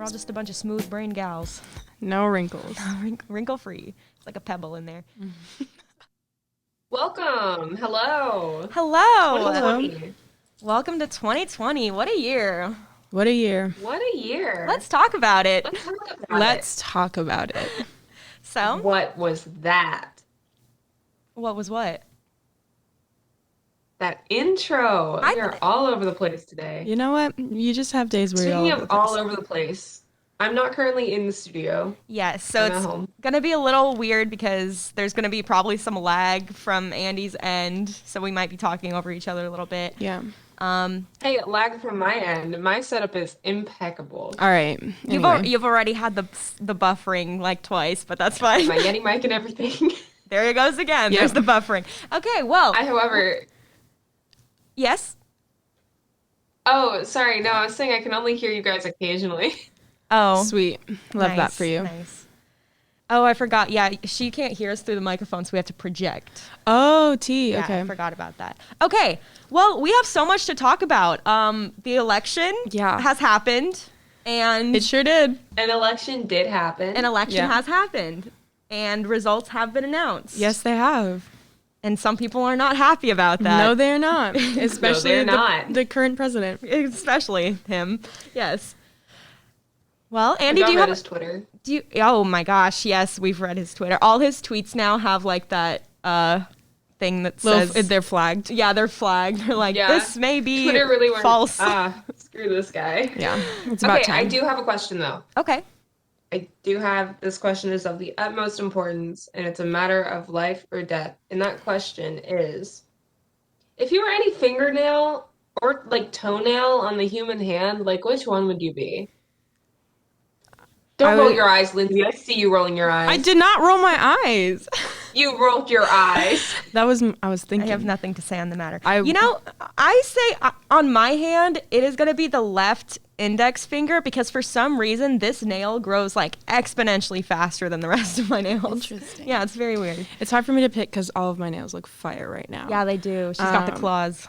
We're all just a bunch of smooth brain gals. No wrinkles. Wrinkle free. It's like a pebble in there. Welcome. Hello. Hello. 2020. Welcome to 2020. What a year. What a year. What a year. Let's talk about it. Let's Talk about it. So, What was that? what was what? That intro. You're all over the place today. You know what? You just have days where Speaking you're of all over the place, I'm not currently in the studio. Yes, so I'm at it's home. going to be a little weird because there's going to be probably some lag from Andy's end, so we might be talking over each other a little bit. Yeah. Hey, lag from my end. My setup is impeccable. All right. Anyway. You've already had the buffering like twice, but that's fine. My Yeti mic and everything. There it goes again. Yep. There's the buffering. Okay, well, However, yes. oh, sorry. No, I was saying I can only hear you guys occasionally. Oh, Sweet. Love that nice, for you. Nice. Oh, I forgot. Yeah, she can't hear us through the microphone, so we have to project. Oh, T. Yeah, Okay. I forgot about that. Okay, well, we have so much to talk about. The election has happened, and It sure did. An election did happen. an election Yeah. has happened, and results have been announced. Yes, they have. And some people are not happy about that. No, they're not. Especially they're not. the current president. Especially him. Yes. Well, I Andy, got do you read have his Twitter. Oh my gosh, yes, we've read his Twitter. All his tweets now have like that thing that says They're flagged. yeah, they're flagged. They're like, Yeah. this may be Twitter really went, false. Screw this guy. Yeah. It's about Okay, time. I do have a question though. Okay. I do have this question is of the utmost importance, and it's a matter of life or death. And that question is, if you were any fingernail or like toenail on the human hand, like which one would you be? Don't I roll would- your eyes, Lindsay. I see you rolling your eyes. I did not roll my eyes. You rolled your eyes. I was I thinking. have nothing to say on the matter. I say on my hand, it is going to be the left index finger because for some reason this nail grows like exponentially faster than the rest of my nails. Interesting. Yeah, it's very weird. It's hard for me to pick because all of my nails look fire right now. Yeah, they do. She's got the claws.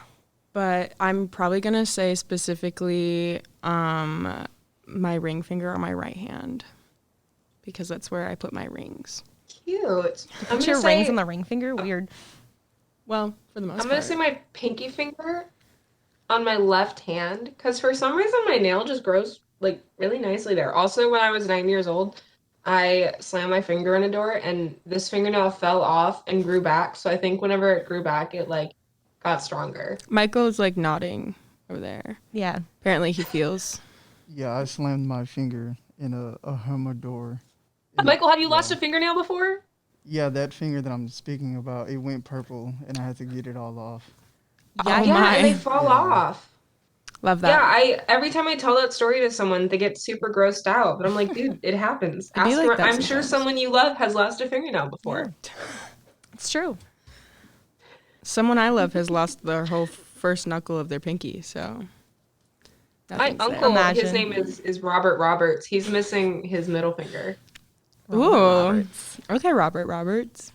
But I'm probably going to say specifically my ring finger on my right hand because that's where I put my rings. Cute. Put your rings on the ring finger? Weird. Well, for the most part. I'm gonna say my pinky finger on my left hand because for some reason my nail just grows like really nicely there. Also, when I was 9 years old, I slammed my finger in a door and this fingernail fell off and grew back. So I think whenever it grew back, it like got stronger. Michael is like nodding over there. Yeah. Apparently he feels. Yeah, I slammed my finger in a humidor. Michael, have you lost a fingernail before? Yeah, that finger that I'm speaking about, it went purple, and I had to get it all off. Oh Yeah, my. and they fall off. Love that. Yeah, every time I tell that story to someone, they get super grossed out. But I'm like, dude, it happens. I do like that I'm sure sometimes. someone you love has lost a fingernail before. It's true. Someone I love has lost their whole first knuckle of their pinky, so. My nothing's there. uncle, Imagine. his name is Robert Roberts. He's missing his middle finger. Ooh. Roberts. Okay, Robert Roberts.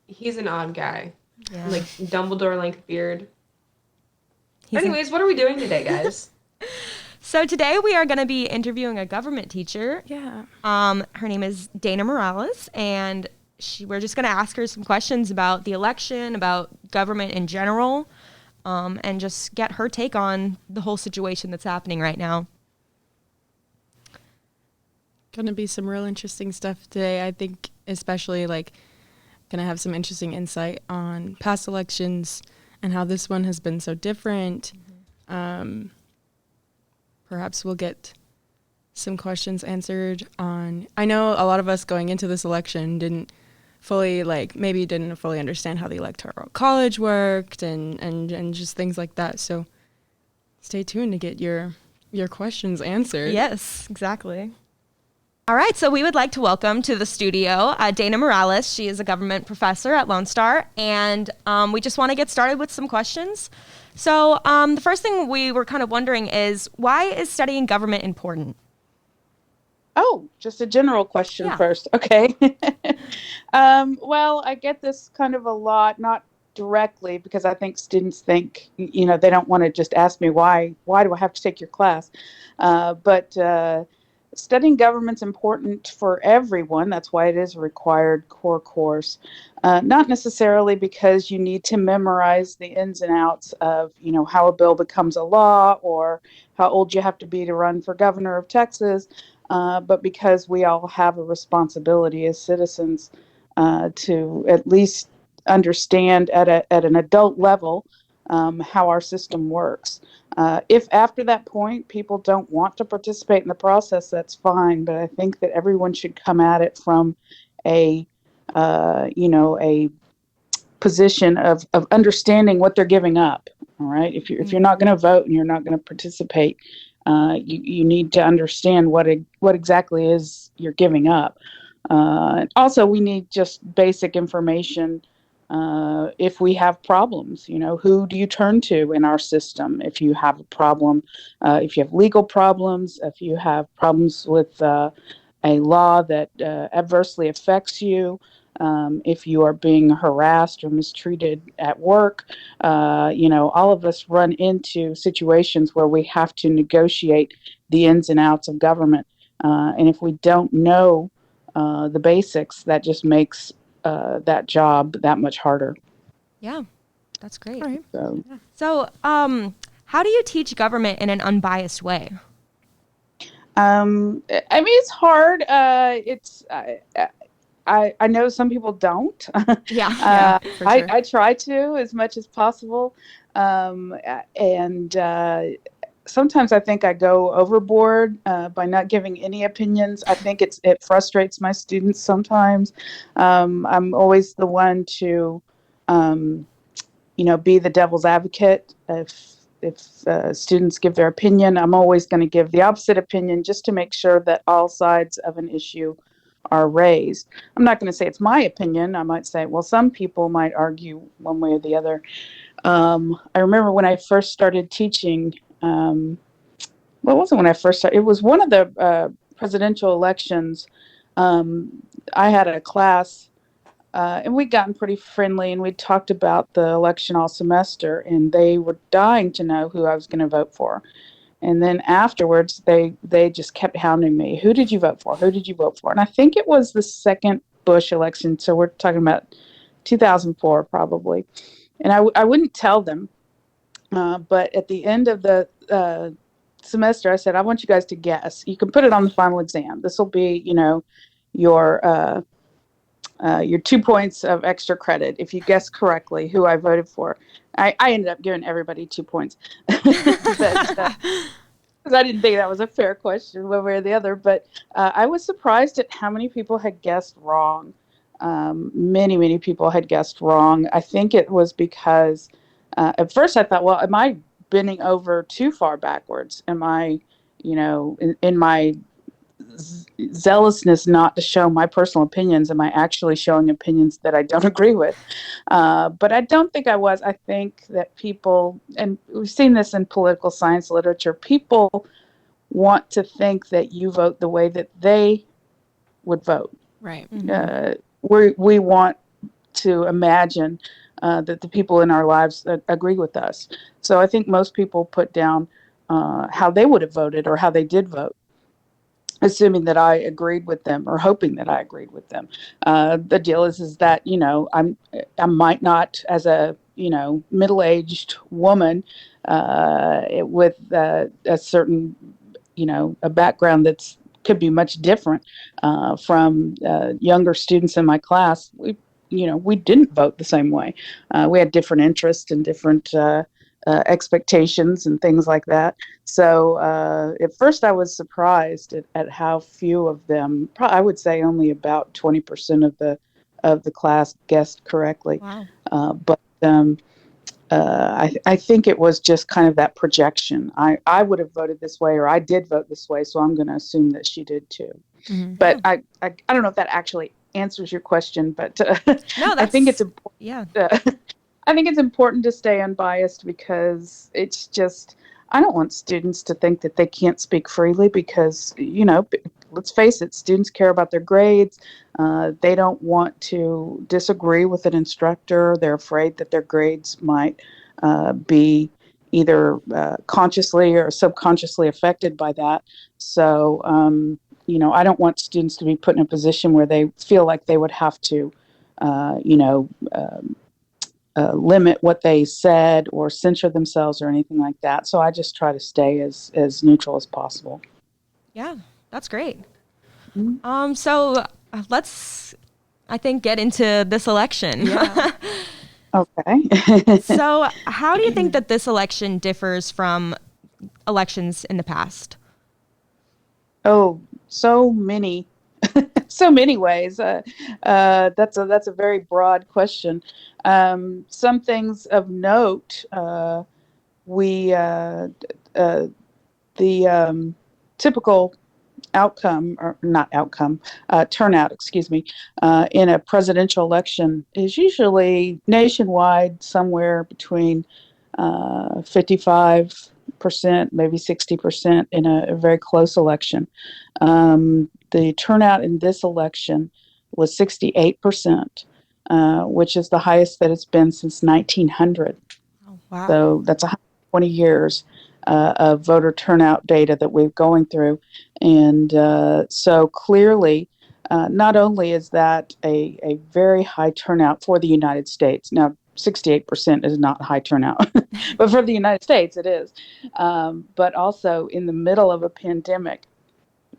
He's an odd guy. Yeah. Like Dumbledore length beard. He's Anyways, what are we doing today, guys? So today we are going to be interviewing a government teacher. Yeah. Her name is Dana Morales, and we're just going to ask her some questions about the election, about government in general, and just get her take on the whole situation that's happening right now. Gonna be some real interesting stuff today. I think especially like gonna have some interesting insight on past elections and how this one has been so different. Perhaps we'll get some questions answered on. I know a lot of us going into this election didn't fully understand how the electoral college worked and just things like that. So stay tuned to get your questions answered. Yes, exactly. All right, so we would like to welcome to the studio Dana Morales. She is a government professor at Lone Star, and we just want to get started with some questions. So the first thing we were kind of wondering is, why is studying government important? Oh, just a general question Yeah. first. Okay. Well, I get this kind of a lot, not directly, because I think students think, they don't want to just ask me why do I have to take your class? But studying government's important for everyone. That's why it is a required core course. Not necessarily because you need to memorize the ins and outs of, how a bill becomes a law or how old you have to be to run for governor of Texas, but because we all have a responsibility as citizens to at least understand at an adult level how our system works. If after that point people don't want to participate in the process, that's fine. But I think that everyone should come at it from a a position of understanding what they're giving up. All right. If you're not going to vote and you're not going to participate, you need to understand what exactly is you're giving up. Also, we need just basic information. If we have problems, who do you turn to in our system if you have a problem? If you have legal problems, if you have problems with a law that adversely affects you, if you are being harassed or mistreated at work, all of us run into situations where we have to negotiate the ins and outs of government. And if we don't know the basics, that just makes that job that much harder. Yeah, that's great. All right. So, How do you teach government in an unbiased way? it's hard. I know some people don't. Yeah. For sure. I try to as much as possible. And sometimes I think I go overboard by not giving any opinions. I think it frustrates my students sometimes. I'm always the one to, be the devil's advocate. If students give their opinion, I'm always going to give the opposite opinion just to make sure that all sides of an issue are raised. I'm not going to say it's my opinion. I might say, well, some people might argue one way or the other. I remember when I first started teaching, well, it wasn't when I first started. It was one of the presidential elections. I had a class, and we'd gotten pretty friendly, and we'd talked about the election all semester, and they were dying to know who I was going to vote for. And then afterwards, they just kept hounding me. Who did you vote for? Who did you vote for? And I think it was the second Bush election. So we're talking about 2004 probably. And I wouldn't tell them. But at the end of the semester, I said, I want you guys to guess. You can put it on the final exam. This will be, your 2 points of extra credit if you guess correctly who I voted for. I ended up giving everybody 2 points. Because I didn't think that was a fair question one way or the other. But I was surprised at how many people had guessed wrong. Many people had guessed wrong. I think it was because at first I thought, well, am I bending over too far backwards? Am I, in my zealousness not to show my personal opinions, am I actually showing opinions that I don't agree with? But I don't think I was. I think that people, and we've seen this in political science literature, people want to think that you vote the way that they would vote. Right. We want to imagine that the people in our lives agree with us. So I think most people put down how they would have voted or how they did vote, assuming that I agreed with them or hoping that I agreed with them. The deal is that, I might not, as a, middle-aged woman with a certain, a background that's could be much different from younger students in my class. We didn't vote the same way. We had different interests and different expectations and things like that. So at first I was surprised at how few of them, I would say only about 20% of the class guessed correctly. Wow. But I think it was just kind of that projection. I would have voted this way, or I did vote this way, so I'm going to assume that she did too. Mm-hmm. But I don't know if that actually answers your question, but No, I think it's important. Yeah. I think it's important to stay unbiased because it's just, I don't want students to think that they can't speak freely because, let's face it, students care about their grades. They don't want to disagree with an instructor. They're afraid that their grades might be either consciously or subconsciously affected by that. So I don't want students to be put in a position where they feel like they would have to, uh, you know, um, limit what they said or censor themselves or anything like that. So I just try to stay as neutral as possible. Yeah, that's great. Mhm. So let's, I think, get into this election. Yeah. Okay. So how do you think that this election differs from elections in the past? Oh, so many, so many ways. That's a very broad question. Some things of note. We the typical outcome, or not outcome, turnout, excuse me, in a presidential election is usually nationwide somewhere between 55%, maybe 60% in a very close election. The turnout in this election was 68%, which is the highest that it's been since 1900. Oh, wow. So that's 120 years of voter turnout data that we're going through. And so clearly, not only is that a very high turnout for the United States, now 68% is not high turnout, but for the United States it is. But also in the middle of a pandemic,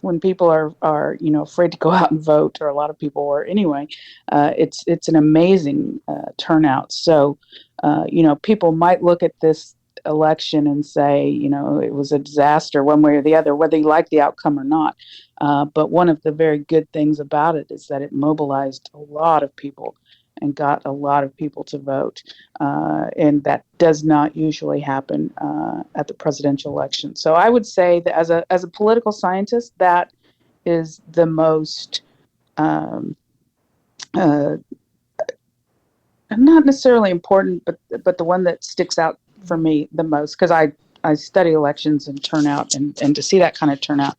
when people are afraid to go out and vote, or a lot of people were anyway, it's an amazing turnout. So people might look at this election and say it was a disaster one way or the other, whether you like the outcome or not. But one of the very good things about it is that it mobilized a lot of people and got a lot of people to vote. And that does not usually happen at the presidential election. So I would say that as a political scientist, that is the most um, uh, not necessarily important, but the one that sticks out for me the most, because I study elections and turnout, and to see that kind of turnout,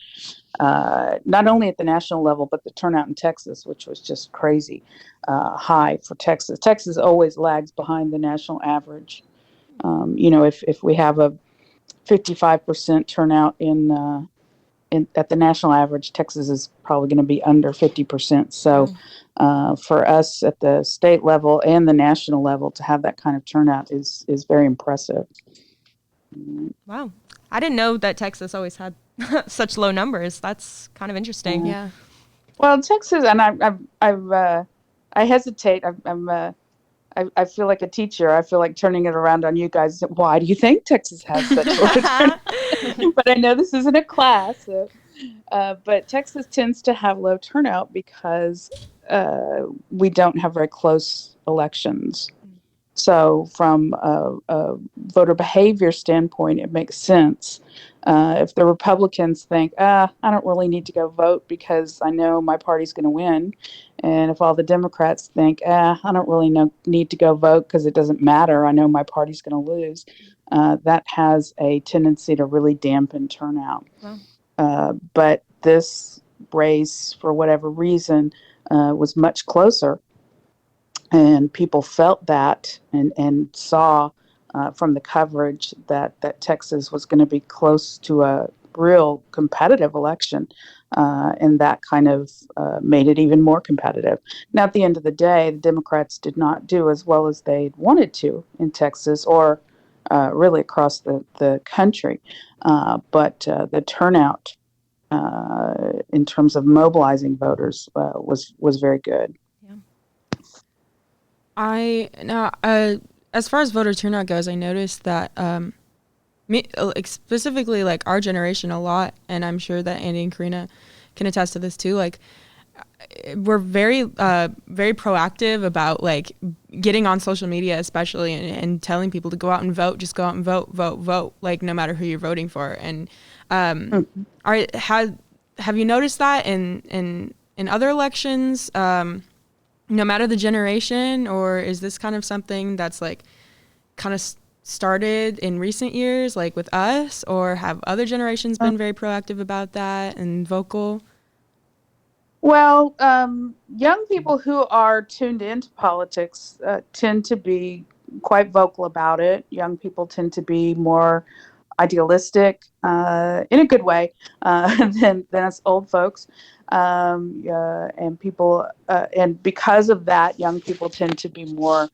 not only at the national level, but the turnout in Texas, which was just crazy high for Texas. Texas always lags behind the national average. If we have a 55% turnout at the national average, Texas is probably going to be under 50%. So for us at the state level and the national level to have that kind of turnout is very impressive. Wow. I didn't know that Texas always had such low numbers. That's kind of interesting. Yeah. Well, Texas, and I hesitate. I feel like a teacher. I feel like turning it around on you guys. Why do you think Texas has such low turnout? But I know this isn't a class. But Texas tends to have low turnout because we don't have very close elections. So, from a voter behavior standpoint, it makes sense. If the Republicans think, I don't really need to go vote because I know my party's going to win, and if all the Democrats think, I don't really need to go vote because it doesn't matter, I know my party's going to lose, that has a tendency to really dampen turnout. Wow. But this race, for whatever reason, was much closer, and people felt that and saw from the coverage that Texas was going to be close to a real competitive election, and that kind of made it even more competitive. Now, at the end of the day, the Democrats did not do as well as they wanted to in Texas, or really across the country, but the turnout in terms of mobilizing voters was very good. As far as voter turnout goes, I noticed that specifically like our generation a lot, and I'm sure that Andy and Karina can attest to this too. Like we're very proactive about like getting on social media, especially, and telling people to go out and vote. Just go out and vote. Like no matter who you're voting for. And have you noticed that in other elections? No matter the generation, or is this kind of something that's like kind of started in recent years, like with us, or have other generations been very proactive about that and vocal? Well, young people who are tuned into politics tend to be quite vocal about it. Young people tend to be more idealistic in a good way than us old folks. And people, and because of that, young people tend to be more,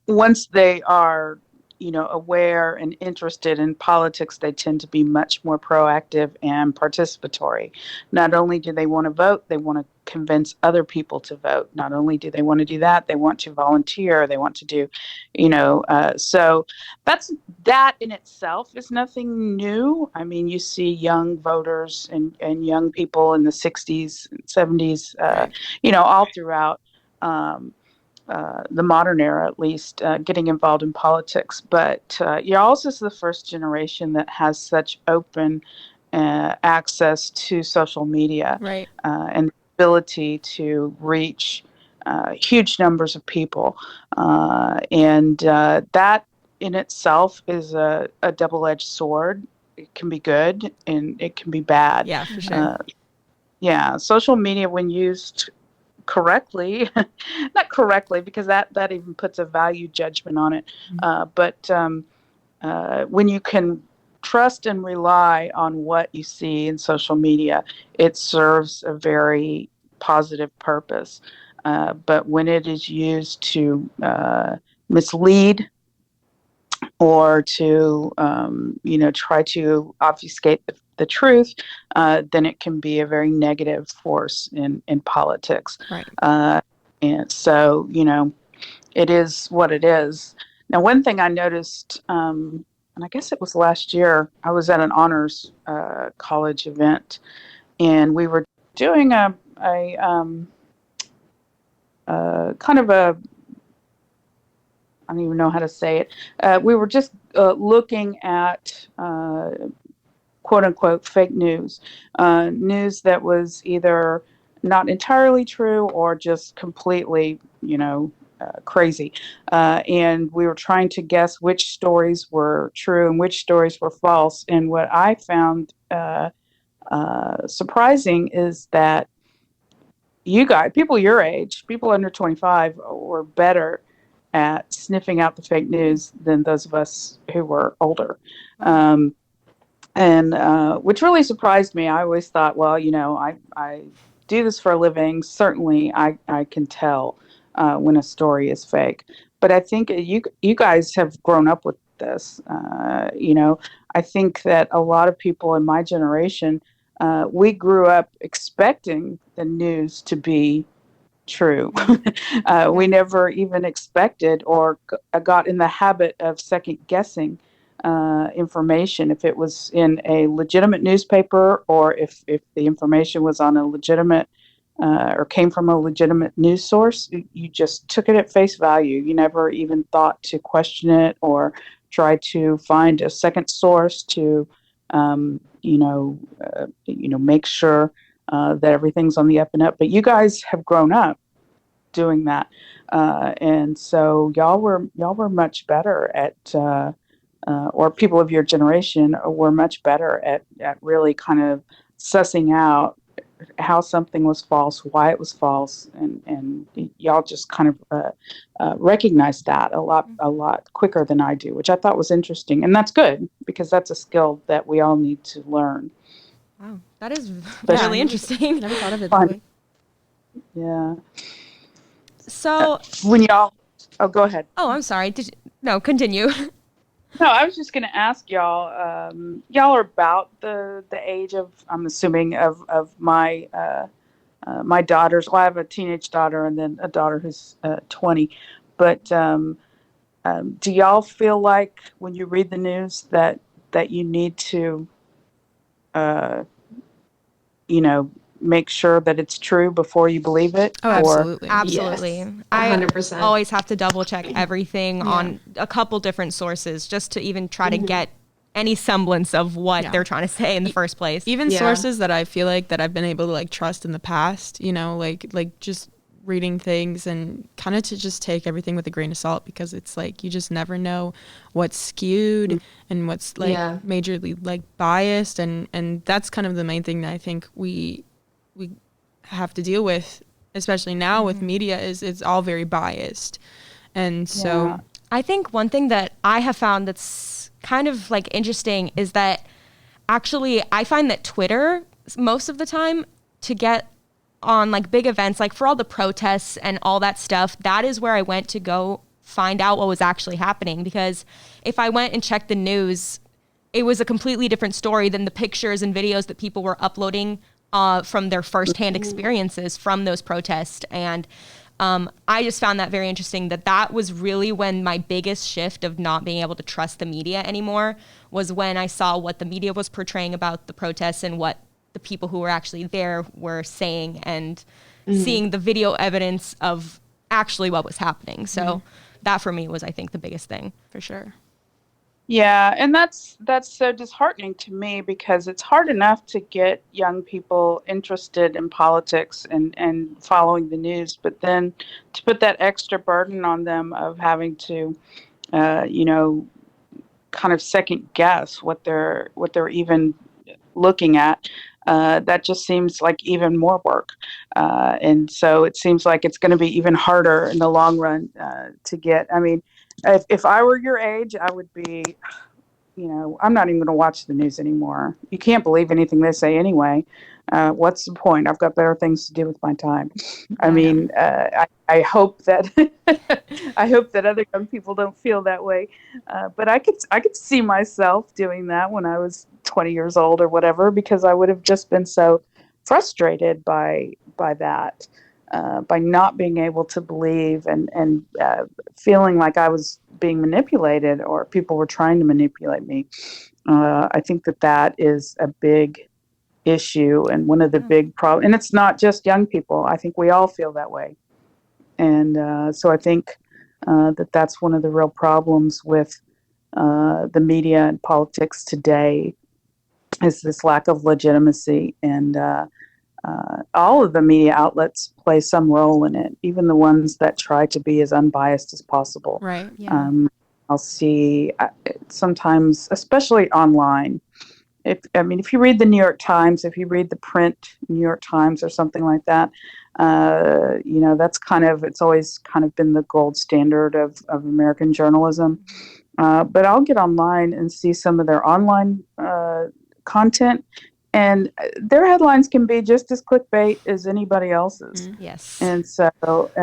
once they are, aware and interested in politics, they tend to be much more proactive and participatory. Not only do they want to vote, they want to convince other people to vote. Not only do they want to do that, they want to volunteer. They want to do, so that in itself is nothing new. I mean, you see young voters and young people in the 60s, 70s, Right. all throughout. The modern era, at least, getting involved in politics. But you're also the first generation that has such open access to social media Right. and the ability to reach huge numbers of people. And that in itself is a double-edged sword. It can be good and it can be bad. Yeah, for sure. Yeah, social media, when used correctly, not correctly, because that even puts a value judgment on it, but when you can trust and rely on what you see in social media, it serves a very positive purpose. But when it is used to mislead or to try to obfuscate the truth, then it can be a very negative force in politics. Right. And so, it is what it is. Now, one thing I noticed, and I guess it was last year, I was at an honors college event, and we were doing a kind of a, I don't even know how to say it. We were just looking at quote unquote fake news, news that was either not entirely true or just completely, crazy. And we were trying to guess which stories were true and which stories were false. And what I found surprising is that you guys, people your age, people under 25, were better at sniffing out the fake news than those of us who were older. And which really surprised me. I always thought, well, I do this for a living. Certainly, I can tell when a story is fake. But I think you guys have grown up with this. I think that a lot of people in my generation, we grew up expecting the news to be true. We never even expected or got in the habit of second guessing information, if it was in a legitimate newspaper or if the information was on a legitimate or came from a legitimate news source. You just took it at face value. You never even thought to question it or try to find a second source to make sure that everything's on the up and up. But you guys have grown up doing that, and so y'all were much better at or people of your generation were much better at really kind of sussing out how something was false, why it was false, and y'all just kind of recognized that a lot quicker than I do, which I thought was interesting, and that's good because that's a skill that we all need to learn. Wow, that is But- really interesting. Never thought of it Fun. that way. Yeah. So, When y'all, oh, go ahead. oh, I'm sorry. No, continue. No, I was just going to ask y'all. Y'all are about the age of, I'm assuming, of my my daughters. Well, I have a teenage daughter and then a daughter who's 20. But do y'all feel like when you read the news that you need to, make sure that it's true before you believe it? Oh, Or- absolutely. Absolutely. Yes, I 100%. always have to double check everything Yeah. on a couple different sources just to even try to get any semblance of what Yeah. they're trying to say in the first place. Even Yeah. sources that I feel like that I've been able to like trust in the past, like just reading things and kind of to just take everything with a grain of salt, because it's like you just never know what's skewed and what's like Yeah. majorly like biased, and that's kind of the main thing that I think we have to deal with, especially now with media, is it's all very biased. And so I think one thing that I have found that's kind of like interesting is that actually I find that Twitter most of the time to get on like big events, like for all the protests and all that stuff, that is where I went to go find out what was actually happening. Because if I went and checked the news, it was a completely different story than the pictures and videos that people were uploading from their firsthand experiences from those protests. And I just found that very interesting, that was really when my biggest shift of not being able to trust the media anymore was when I saw what the media was portraying about the protests and what the people who were actually there were saying, and seeing the video evidence of actually what was happening. So that for me was, I think, the biggest thing. For sure. Yeah, and that's so disheartening to me, because it's hard enough to get young people interested in politics and following the news, but then to put that extra burden on them of having to, kind of second guess what they're even looking at, that just seems like even more work. And so it seems like it's going to be even harder in the long run to get. I mean, if I were your age, I would be, I'm not even going to watch the news anymore. You can't believe anything they say anyway. What's the point? I've got better things to do with my time. I mean, I hope that I hope that other young people don't feel that way. But I could see myself doing that when I was 20 years old or whatever, because I would have just been so frustrated by that, by not being able to believe and feeling like I was being manipulated or people were trying to manipulate me. I think that is a big issue and one of the big problems. And it's not just young people. I think we all feel that way. And so I think that's one of the real problems with the media and politics today, is this lack of legitimacy. And all of the media outlets play some role in it, even the ones that try to be as unbiased as possible. Right. Yeah. I'll see sometimes, especially online. If you read the New York Times, if you read the print New York Times or something like that, that's it's always kind of been the gold standard of American journalism. But I'll get online and see some of their online content, and their headlines can be just as clickbait as anybody else's. Yes. And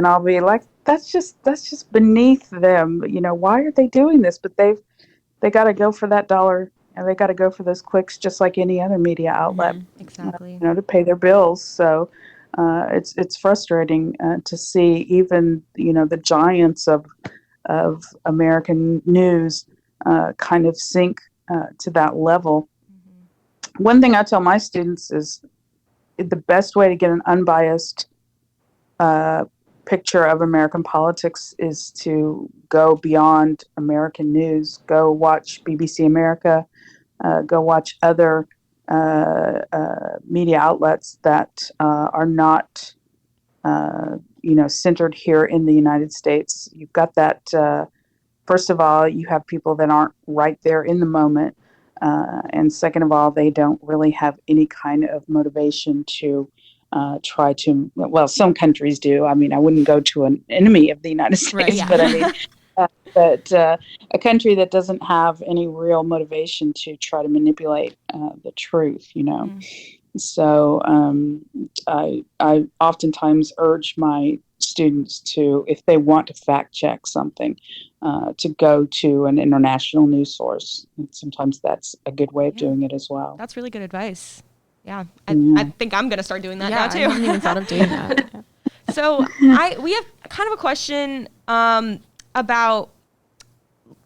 I'll be like, that's just beneath them. Why are they doing this? But they got to go for that dollar, and they got to go for those clicks just like any other media outlet. Exactly. To pay their bills. So it's frustrating to see even the giants of American news kind of sink to that level. One thing I tell my students is the best way to get an unbiased picture of American politics is to go beyond American news. Go watch BBC America. Go watch other media outlets that are not, centered here in the United States. You've got that. First of all, you have people that aren't right there in the moment. And second of all, they don't really have any kind of motivation to try to, well, some countries do. I mean, I wouldn't go to an enemy of the United States, Right, yeah. but I mean, but a country that doesn't have any real motivation to try to manipulate the truth, So I oftentimes urge my students to, if they want to fact check something, to go to an international news source. And sometimes that's a good way of doing it as well. That's really good advice. Yeah. I think I'm going to start doing that now too. I haven't even thought of doing that. So we have kind of a question about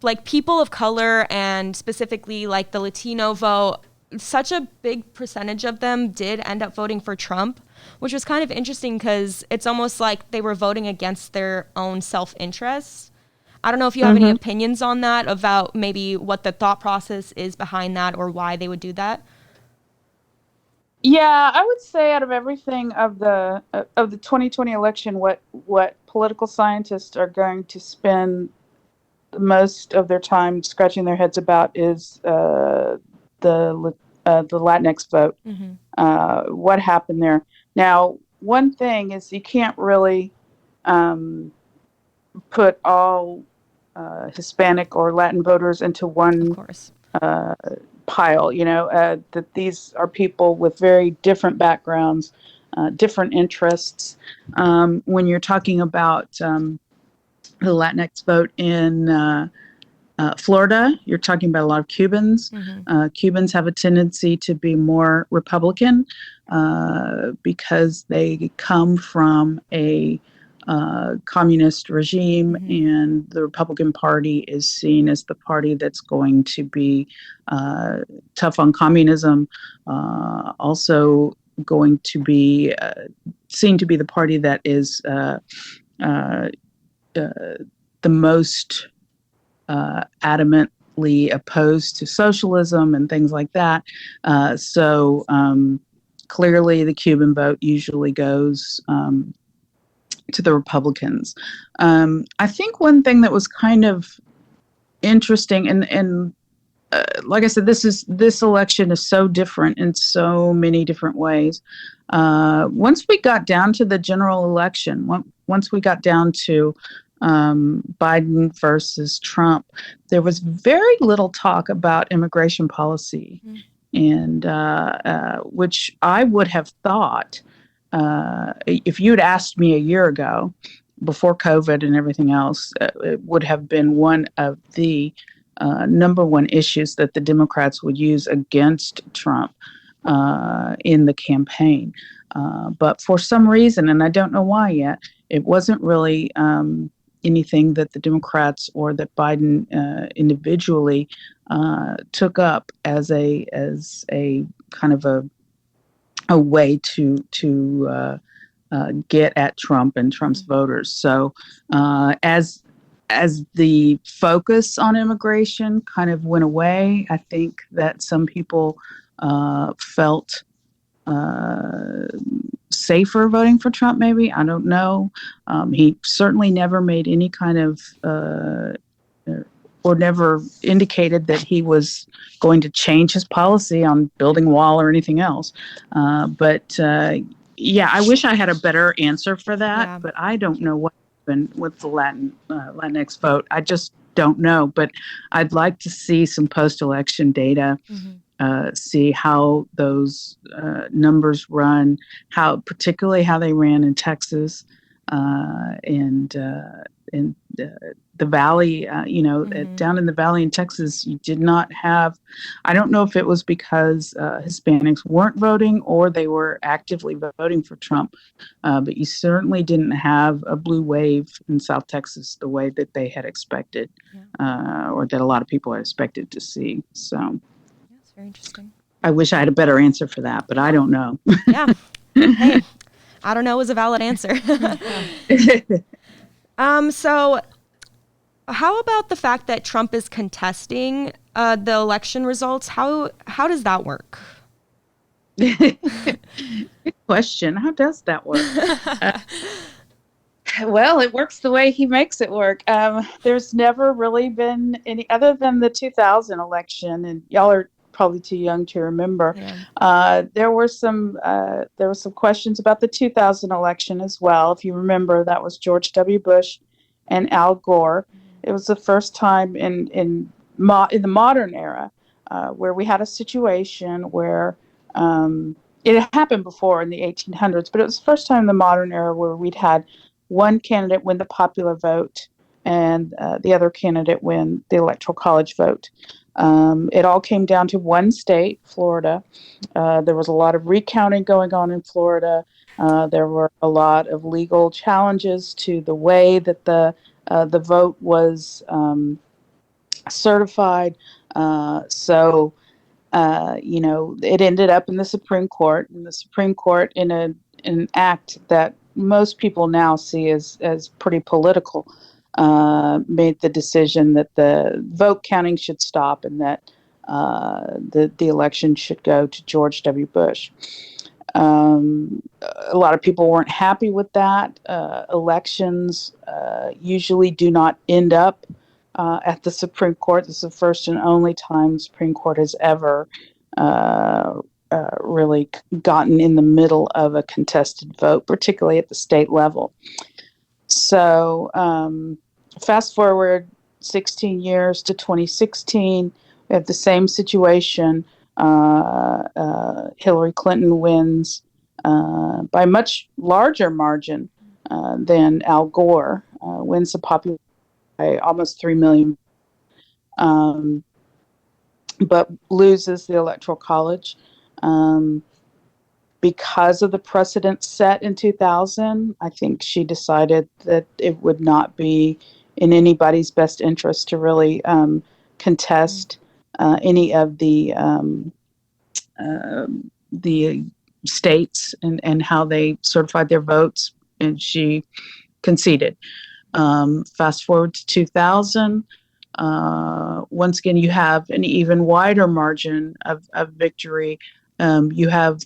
like people of color, and specifically like the Latino vote. Such a big percentage of them did end up voting for Trump, which was kind of interesting because it's almost like they were voting against their own self-interest. I don't know if you have any opinions on that, about maybe what the thought process is behind that or why they would do that. Yeah, I would say out of everything of the 2020 election, what political scientists are going to spend most of their time scratching their heads about is the Latinx vote. What happened there? Now, one thing is you can't really put all Hispanic or Latin voters into Of one course. pile. That these are people with very different backgrounds, different interests. When you're talking about the Latinx vote in Florida, you're talking about a lot of Cubans. Cubans have a tendency to be more Republican because they come from a communist regime, and the Republican Party is seen as the party that's going to be tough on communism, also going to be seen to be the party that is the most adamantly opposed to socialism and things like that. So clearly the Cuban vote usually goes to the Republicans. I think one thing that was kind of interesting, and like I said, this election is so different in so many different ways. Once we got down to the general election, once we got down to Biden versus Trump, there was very little talk about immigration policy, and which I would have thought, if you'd asked me a year ago, before COVID and everything else, it would have been one of the number one issues that the Democrats would use against Trump in the campaign. But for some reason, and I don't know why yet, it wasn't really anything that the Democrats or that Biden individually took up as a kind of a way to get at Trump and Trump's voters. So as the focus on immigration kind of went away, I think that some people felt safer voting for Trump, maybe. I don't know. He certainly never made any kind of or never indicated that he was going to change his policy on building a wall or anything else. But yeah, I wish I had a better answer for that, but I don't know what happened with the Latinx vote. I just don't know. But I'd like to see some post-election data, see how those numbers run, particularly how they ran in Texas and the Valley. Down in the Valley in Texas, you did not have. I don't know if it was because Hispanics weren't voting or they were actively voting for Trump, but you certainly didn't have a blue wave in South Texas the way that they had expected, or that a lot of people had expected to see. So. That's very interesting. I wish I had a better answer for that, but I don't know. Yeah. Hey, I don't know is a valid answer. So how about the fact that Trump is contesting the election results? How does that work? Good question. How does that work? Well, it works the way he makes it work. There's never really been any, other than the 2000 election, and y'all are probably too young to remember. There were some questions about the 2000 election as well. If you remember, that was George W. Bush and Al Gore. It was the first time in the modern era where we had a situation where it had happened before in the 1800s, but it was the first time in the modern era where we'd had one candidate win the popular vote and the other candidate win the electoral college vote. It all came down to one state, Florida. There was a lot of recounting going on in Florida. There were a lot of legal challenges to the way that the vote was certified. So it ended up in the Supreme Court. And the Supreme Court, in an act that most people now see as pretty political, made the decision that the vote counting should stop and that the election should go to George W. Bush. A lot of people weren't happy with that. Elections usually do not end up at the Supreme Court. This is the first and only time the Supreme Court has ever really gotten in the middle of a contested vote, particularly at the state level. So fast forward 16 years to 2016. We have the same situation. Hillary Clinton wins by a much larger margin than Al Gore, wins the popular by almost 3 million, but loses the Electoral College. Because of the precedent set in 2000, I think she decided that it would not be in anybody's best interest to really contest any of the states and how they certified their votes, and she conceded. Fast forward to 2000. Once again, you have an even wider margin of victory. You have,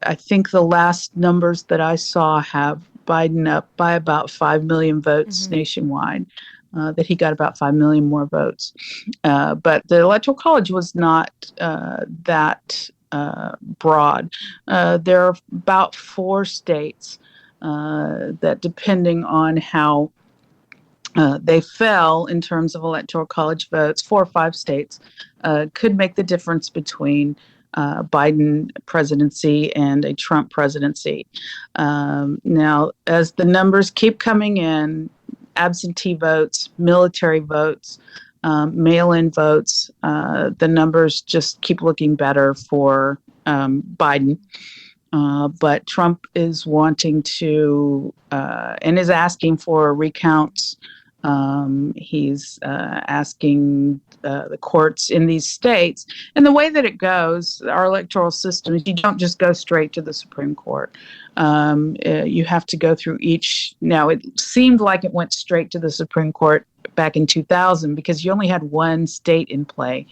I think the last numbers that I saw have Biden up by about 5 million votes nationwide, that he got about 5 million more votes. But the Electoral College was not that broad. There are about 4 states that, depending on how they fell in terms of Electoral College votes, 4 or 5 states could make the difference between Biden presidency and a Trump presidency. Now, as the numbers keep coming in, absentee votes, military votes, mail-in votes, the numbers just keep looking better for Biden. But Trump is wanting to and is asking for recounts. He's asking the courts in these states. And the way that it goes, our electoral system, is you don't just go straight to the Supreme Court. You have to go through each. Now, it seemed like it went straight to the Supreme Court back in 2000 because you only had one state in play.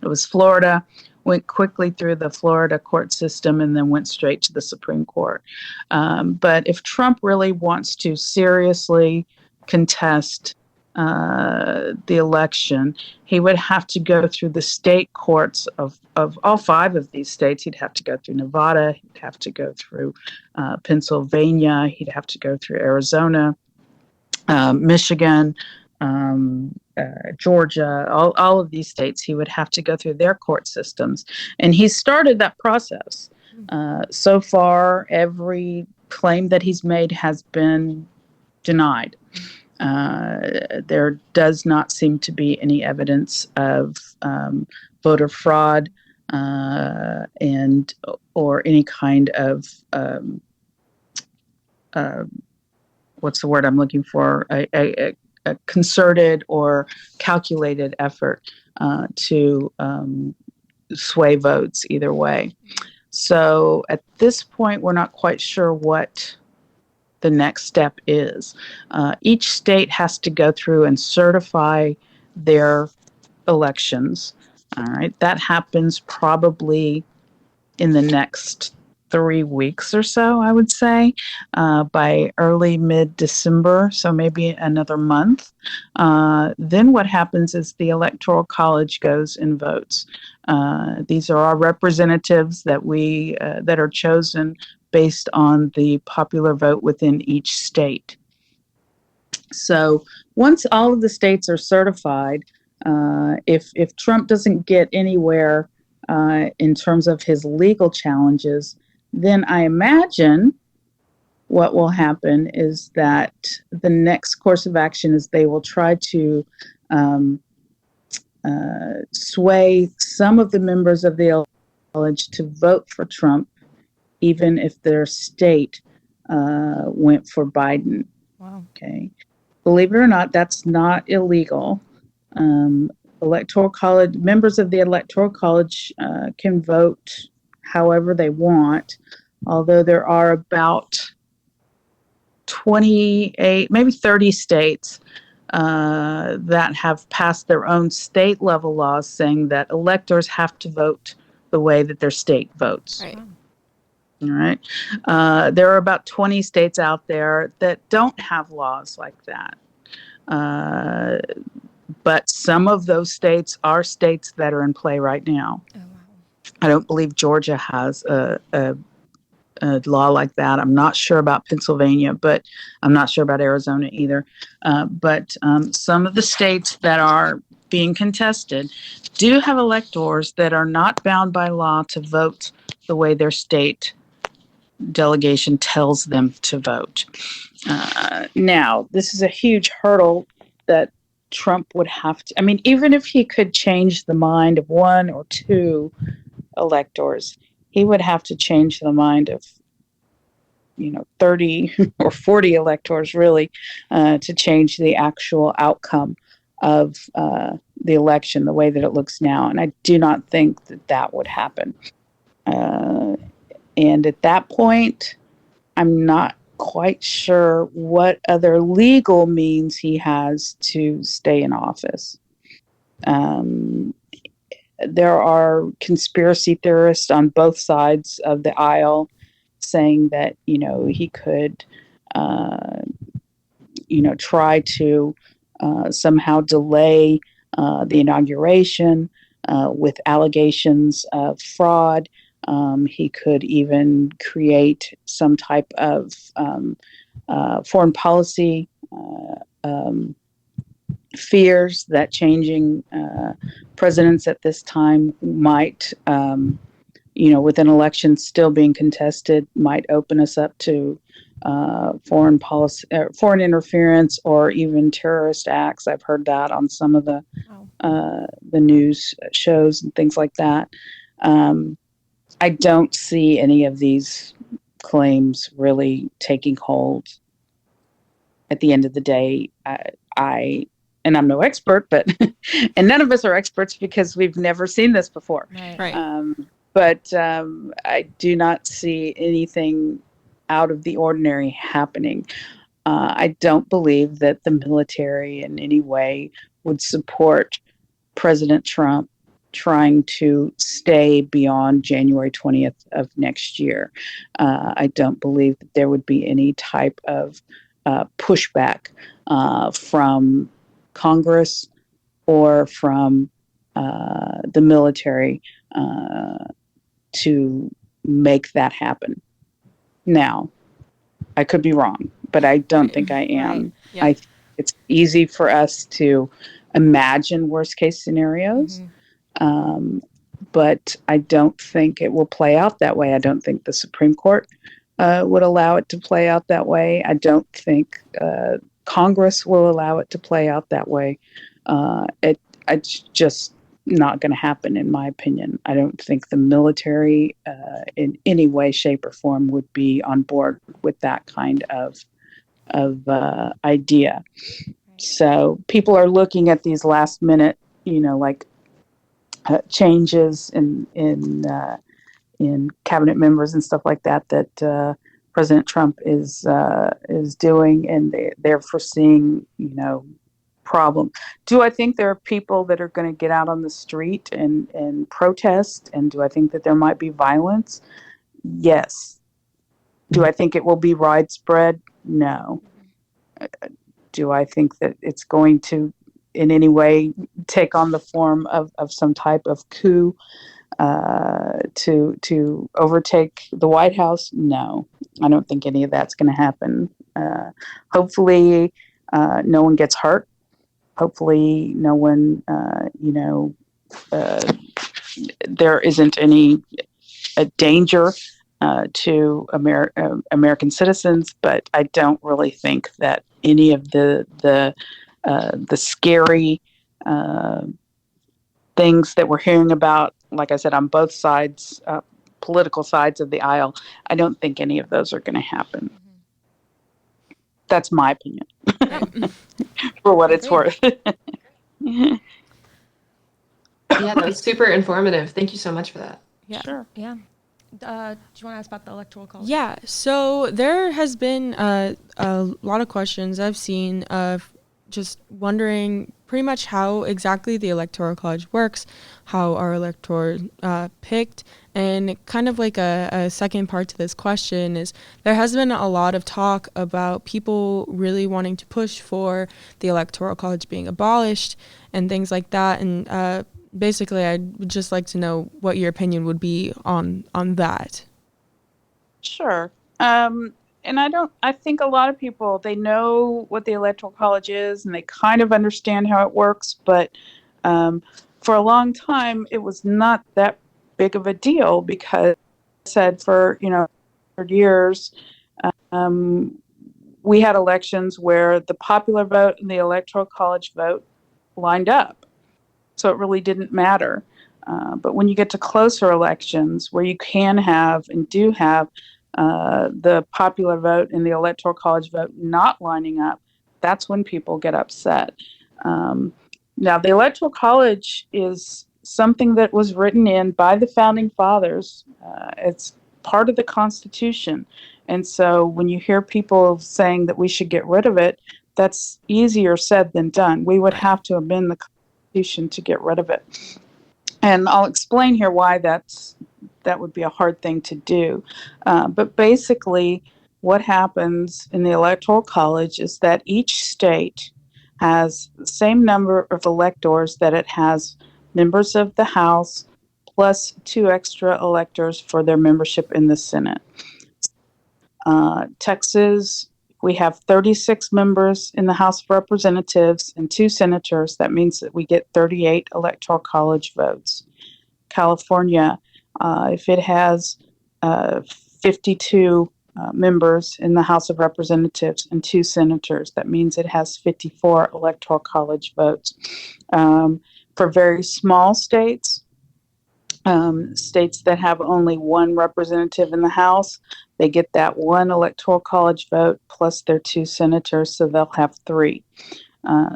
It was Florida. Went quickly through the Florida court system and then went straight to the Supreme Court. But if Trump really wants to seriously contest the election, he would have to go through the state courts of all 5 of these states. He'd have to go through Nevada. He'd have to go through Pennsylvania. He'd have to go through Arizona, Michigan, Georgia, all of these states. He would have to go through their court systems. And he started that process. So far, every claim that he's made has been denied. There does not seem to be any evidence of voter fraud and or any kind of what's the word I'm looking for? A concerted or calculated effort to sway votes either way. So at this point, we're not quite sure what the next step is. Each state has to go through and certify their elections. All right, that happens probably in the next 3 weeks or so, I would say, by early mid-December, so maybe another month. Then what happens is the Electoral College goes and votes. These are our representatives that that are chosen based on the popular vote within each state. So once all of the states are certified, if Trump doesn't get anywhere in terms of his legal challenges, then I imagine what will happen is that the next course of action is they will try to sway some of the members of the college to vote for Trump, even if their state went for Biden. Wow. Okay. Believe it or not, that's not illegal. Electoral College members of the Electoral College can vote however they want, although there are about 28, maybe 30 states that have passed their own state level laws saying that electors have to vote the way that their state votes. Right. All right. There are about 20 states out there that don't have laws like that. But some of those states are states that are in play right now. Oh, wow. I don't believe Georgia has a a law like that. I'm not sure about Pennsylvania, but I'm not sure about Arizona either. But some of the states that are being contested do have electors that are not bound by law to vote the way their state delegation tells them to vote. Now, this is a huge hurdle that Trump would have to, I mean, even if he could change the mind of one or two electors, he would have to change the mind of 30 or 40 electors really to change the actual outcome of the election the way that it looks now. And I do not think that that would happen. And at that point, I'm not quite sure what other legal means he has to stay in office. There are conspiracy theorists on both sides of the aisle saying that, he could, try to somehow delay the inauguration with allegations of fraud. He could even create some type of foreign policy fears that changing presidents at this time might, with an election still being contested, might open us up to foreign policy, foreign interference, or even terrorist acts. I've heard that on some of the news shows and things like that. I don't see any of these claims really taking hold. At the end of the day, and I'm no expert, but and none of us are experts because we've never seen this before. Right. But I do not see anything out of the ordinary happening. I don't believe that the military in any way would support President Trump trying to stay beyond January 20th of next year. I don't believe that there would be any type of pushback from Congress or from the military to make that happen. Now, I could be wrong, but I don't think I am. Right. Yeah. It's easy for us to imagine worst case scenarios. But I don't think it will play out that way. I don't think the Supreme Court would allow it to play out that way. I don't think Congress will allow it to play out that way. It's just not going to happen, in my opinion. I don't think the military in any way, shape, or form would be on board with that kind of idea. So people are looking at these last minute, changes in cabinet members and stuff like that President Trump is doing, and they're foreseeing problem. Do I think there are people that are going to get out on the street and protest? And do I think that there might be violence? Yes. Do I think it will be widespread? No. Do I think that it's going to in any way take on the form of some type of coup to overtake the White House? No, I don't think any of that's going to happen. Hopefully no one gets hurt. Hopefully no one, there isn't any danger to American citizens, but I don't really think that any of the scary things that we're hearing about, like I said, on both sides, political sides of the aisle, I don't think any of those are going to happen. That's my opinion, for what it's worth. Yeah, that was super informative. Thank you so much for that. Yeah. Sure. Yeah. Do you want to ask about the electoral college? Yeah. So there has been a lot of questions I've seen of just wondering pretty much how exactly the electoral college works, how our elector picked, and kind of like a second part to this question is there has been a lot of talk about people really wanting to push for the electoral college being abolished and things like that. And basically, I'd just like to know what your opinion would be on that. Sure. And I think a lot of people, they know what the Electoral College is and they kind of understand how it works, but um, for a long time, it was not that big of a deal because, I said, for, 100 years, um, we had elections where the popular vote and the Electoral College vote lined up. So it really didn't matter. But when you get to closer elections where you can have and do have the popular vote and the electoral college vote not lining up, that's when people get upset. Um, Now, the electoral college is something that was written in by the founding fathers. It's part of the Constitution. And so when you hear people saying that we should get rid of it, that's easier said than done. We would Right. have to amend the to get rid of it. And I'll explain here why that would be a hard thing to do. But basically, what happens in the Electoral College is that each state has the same number of electors that it has members of the House plus two extra electors for their membership in the Senate. Texas, we have 36 members in the House of Representatives and two senators. That means that we get 38 electoral college votes. California, if it has 52 members in the House of Representatives and two senators, that means it has 54 electoral college votes. For very small states, states that have only one representative in the House, they get that one electoral college vote plus their two senators, so they'll have three.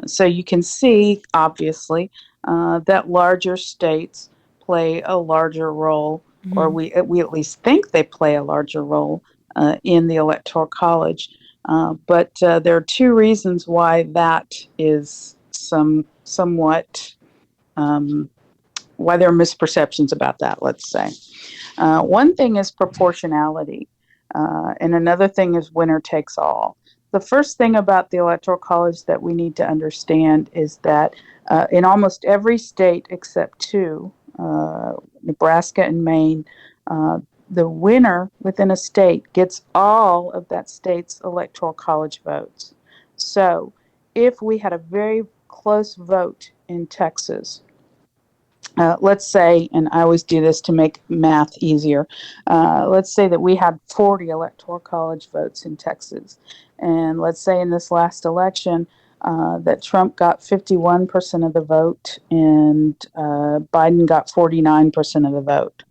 So you can see, obviously, that larger states play a larger role, or we at least think they play a larger role in the electoral college. But there are two reasons why that is somewhat why there are misperceptions about that, let's say. One thing is proportionality, and another thing is winner takes all. The first thing about the Electoral College that we need to understand is that in almost every state except two, Nebraska and Maine, the winner within a state gets all of that state's Electoral College votes. So if we had a very close vote in Texas, let's say, and I always do this to make math easier, let's say that we had 40 electoral college votes in Texas. And let's say in this last election that Trump got 51% of the vote and Biden got 49% of the vote.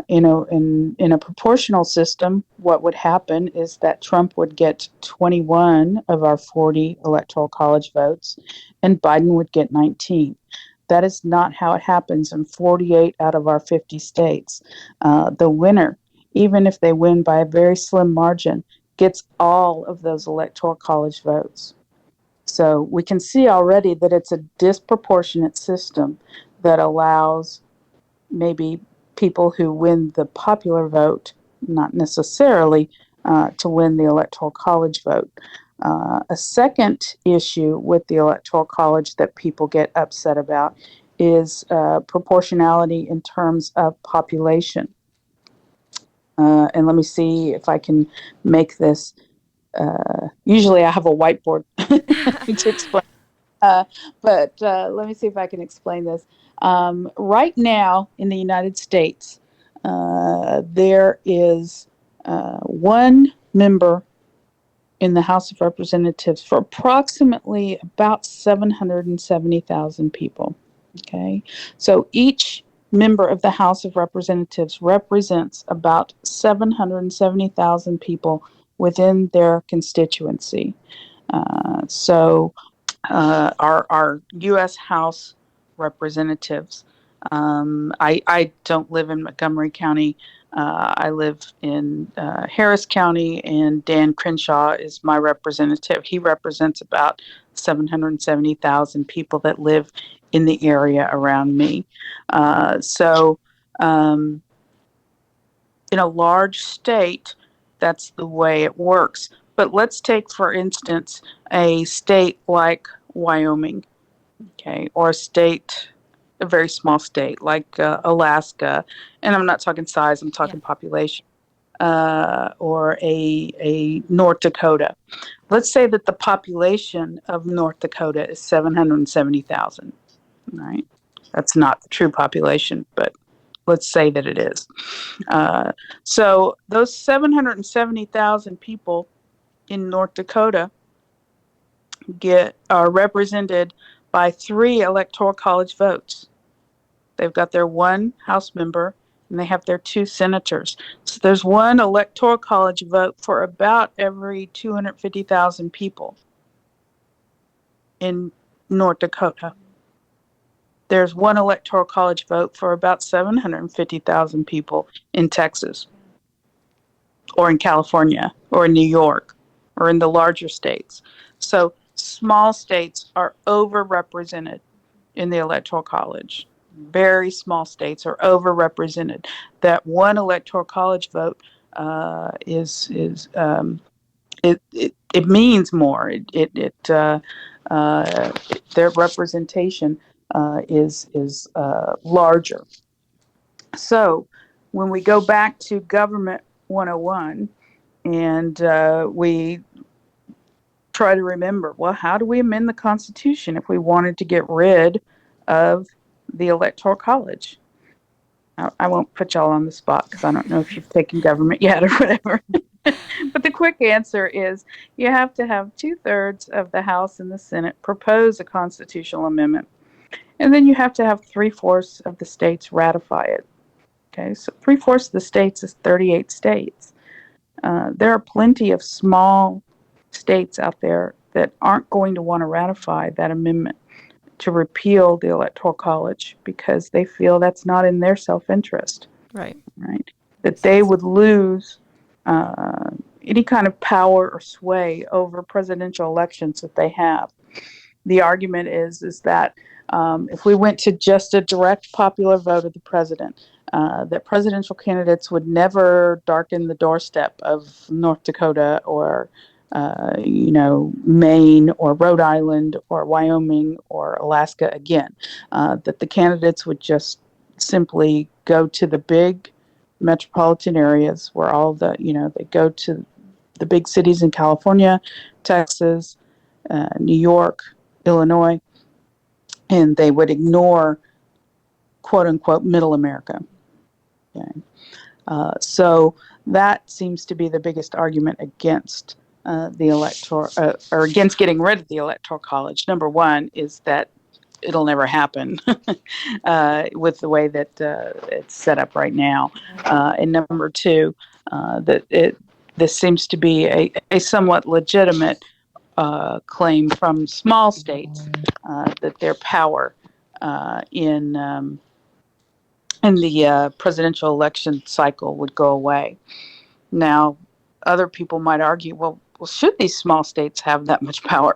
In a proportional system, what would happen is that Trump would get 21 of our 40 electoral college votes and Biden would get 19. That is not how it happens in 48 out of our 50 states. The winner, even if they win by a very slim margin, gets all of those electoral college votes. So we can see already that it's a disproportionate system that allows maybe people who win the popular vote, not necessarily to win the electoral college vote. A second issue with the electoral college that people get upset about is proportionality in terms of population. And let me see if I can make this. Usually I have a whiteboard to explain. Uh, but let me see if I can explain this. Right now in the United States, there is one member in the House of Representatives for approximately about 770,000 people. Okay, so each member of the House of Representatives represents about 770,000 people within their constituency. So our U.S. House representatives. I don't live in Montgomery County. I live in Harris County, and Dan Crenshaw is my representative. He represents about 770,000 people that live in the area around me. So, in a large state, that's the way it works. But let's take, for instance, a state like Wyoming, okay, or a very small state like Alaska. And I'm not talking size, I'm talking population. or a North Dakota. Let's say that the population of North Dakota is 770,000. Right? That's not the true population, but let's say that it is. So those 770,000 people in North Dakota are represented by 3 electoral college votes. They've got their 1 House member and they have their 2 senators. So there's 1 electoral college vote for about every 250,000 people in North Dakota. There's 1 electoral college vote for about 750,000 people in Texas or in California or in New York or in the larger states. So small states are overrepresented in the electoral college. Very small states are overrepresented. That 1 electoral college vote it means more. Their representation is larger. So when we go back to Government 101 and we try to remember, well, how do we amend the Constitution if we wanted to get rid of the Electoral College? I won't put y'all on the spot because I don't know if you've taken government yet or whatever. But the quick answer is you have to have 2/3 of the House and the Senate propose a constitutional amendment. And then you have to have 3/4 of the states ratify it. Okay, so 3/4 of the states is 38 states. There are plenty of small states out there that aren't going to want to ratify that amendment to repeal the Electoral College because they feel that's not in their self-interest. Right. That they would lose any kind of power or sway over presidential elections that they have. The argument is that if we went to just a direct popular vote of the president, that presidential candidates would never darken the doorstep of North Dakota or Maine or Rhode Island or Wyoming or Alaska again. That the candidates would just simply go to the big metropolitan areas where they go to the big cities in California, Texas, New York, Illinois, and they would ignore quote unquote middle America. Okay. So that seems to be the biggest argument against the electoral or against getting rid of the Electoral College. Number one is that it'll never happen with the way that it's set up right now. And number two, this seems to be a somewhat legitimate claim from small states that their power in the presidential election cycle would go away. Now, other people might argue, well, should these small states have that much power?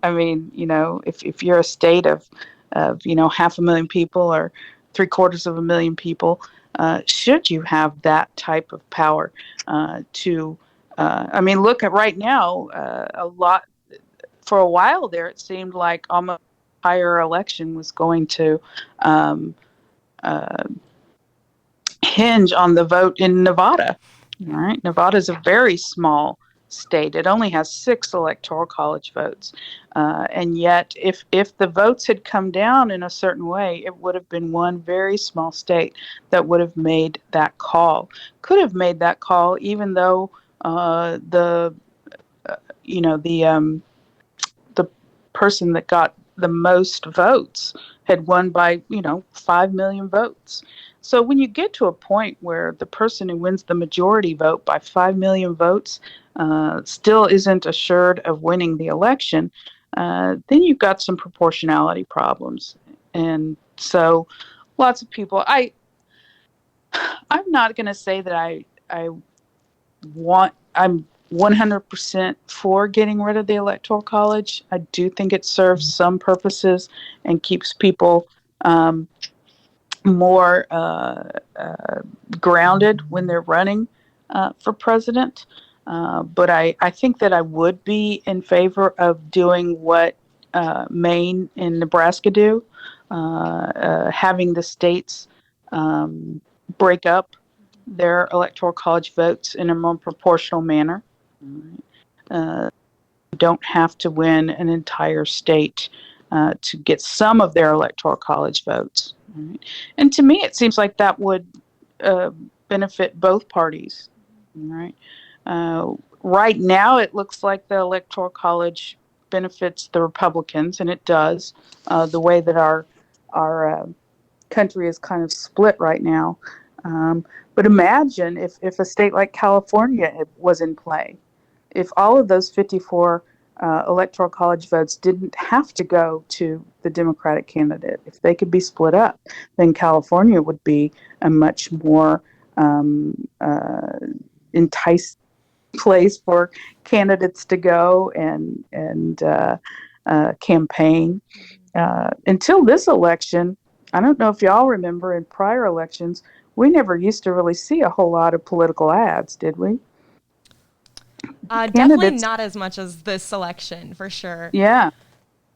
I mean, if you're a state of 500,000 people or 750,000 people, should you have that type of power look at right now, for a while there, it seemed like almost the entire election was going to hinge on the vote in Nevada. All right, Nevada is a very small state. It only has 6 electoral college votes, and yet, if the votes had come down in a certain way, it would have been one very small state that would have made that call. Could have made that call, even though the person that got the most votes had won by 5 million votes. So when you get to a point where the person who wins the majority vote by 5 million votes still isn't assured of winning the election, then you've got some proportionality problems. And so lots of people, I'm not going to say that I'm 100% for getting rid of the Electoral College. I do think it serves some purposes and keeps people more grounded when they're running for president. But I think that I would be in favor of doing what Maine and Nebraska do, having the states break up their electoral college votes in a more proportional manner. Don't have to win an entire state to get some of their electoral college votes. Right? And to me, it seems like that would benefit both parties. Right? Right now, it looks like the electoral college benefits the Republicans, and it does. The way that our country is kind of split right now. But imagine if a state like California was in play, if all of those 54 electoral college votes didn't have to go to the Democratic candidate, if they could be split up, then California would be a much more enticing place for candidates to go and campaign. Until this election, I don't know if y'all remember in prior elections, we never used to really see a whole lot of political ads, did we? Definitely not as much as this election, for sure. Yeah.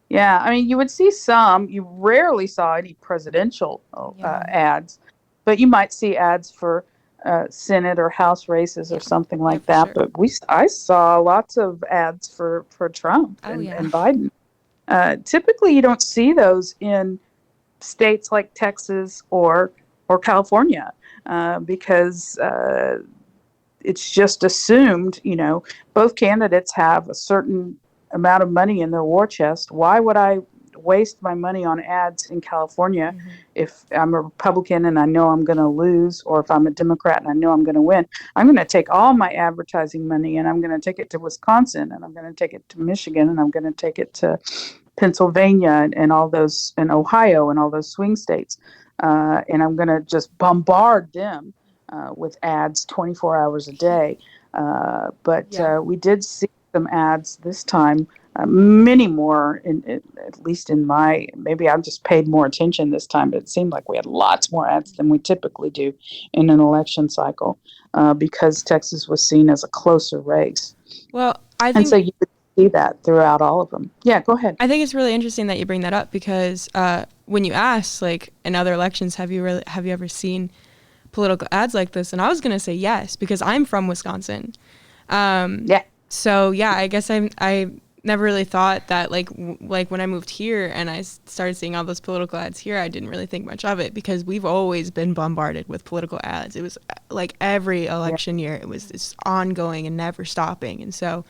Yeah. I mean, you would see some. You rarely saw any presidential ads, but you might see ads for Senate or House races or something like that. Sure. But I saw lots of ads for Trump and Biden. Typically, you don't see those in states like Texas or California because it's just assumed, both candidates have a certain amount of money in their war chest. Why would I waste my money on ads in California if I'm a Republican and I know I'm going to lose, or if I'm a Democrat and I know I'm going to win? I'm going to take all my advertising money and I'm going to take it to Wisconsin, and I'm going to take it to Michigan, and I'm going to take it to Pennsylvania and all those, and Ohio and all those swing states. And I'm going to just bombard them with ads 24 hours a day. But we did see some ads this time, many more, at least in maybe I've just paid more attention this time, but it seemed like we had lots more ads than we typically do in an election cycle because Texas was seen as a closer race. Well, I think... And so you could see that throughout all of them. Yeah, go ahead. I think it's really interesting that you bring that up because when you ask, like, in other elections, have you ever seen political ads like this? And I was going to say yes, because I'm from Wisconsin. So yeah, I guess I never really thought that like when I moved here and I started seeing all those political ads here, I didn't really think much of it because we've always been bombarded with political ads. It was like every election year, it was this ongoing and never stopping. And so,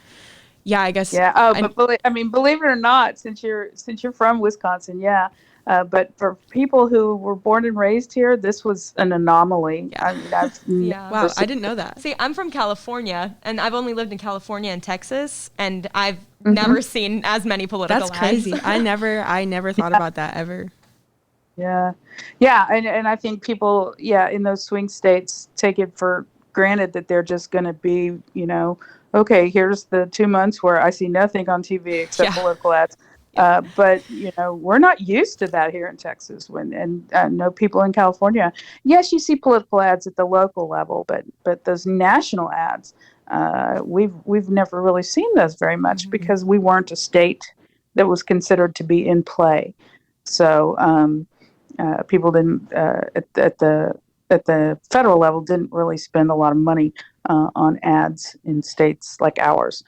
yeah, I guess. Yeah. Oh, but believe it or not, since you're from Wisconsin, yeah. But for people who were born and raised here, this was an anomaly. Yeah. Wow, I didn't know that. See, I'm from California, and I've only lived in California and Texas, and I've never seen as many political ads. That's crazy. I never thought about that ever. Yeah. Yeah, and I think people, in those swing states take it for granted that they're just going to be, okay, here's the 2 months where I see nothing on TV except political ads. But we're not used to that here in Texas. And I know people in California. Yes, you see political ads at the local level, but those national ads, we've never really seen those very much because we weren't a state that was considered to be in play. So people didn't at the federal level didn't really spend a lot of money on ads in states like ours.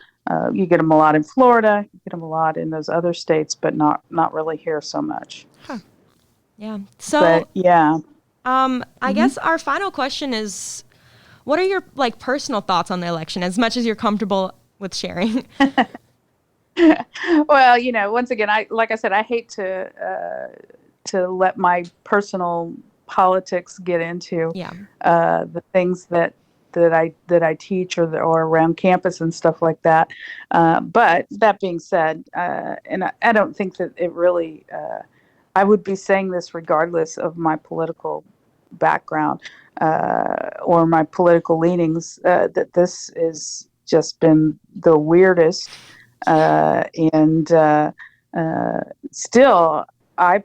You get them a lot in Florida, you get them a lot in those other states, but not really here so much. Huh. Yeah. So, I guess our final question is, what are your personal thoughts on the election, as much as you're comfortable with sharing? Well, once again, like I said, I hate to let my personal politics get into the things that I teach or around campus and stuff like that. But that being said, and I don't think that it really, I would be saying this regardless of my political background or my political leanings, that this has just been the weirdest and still I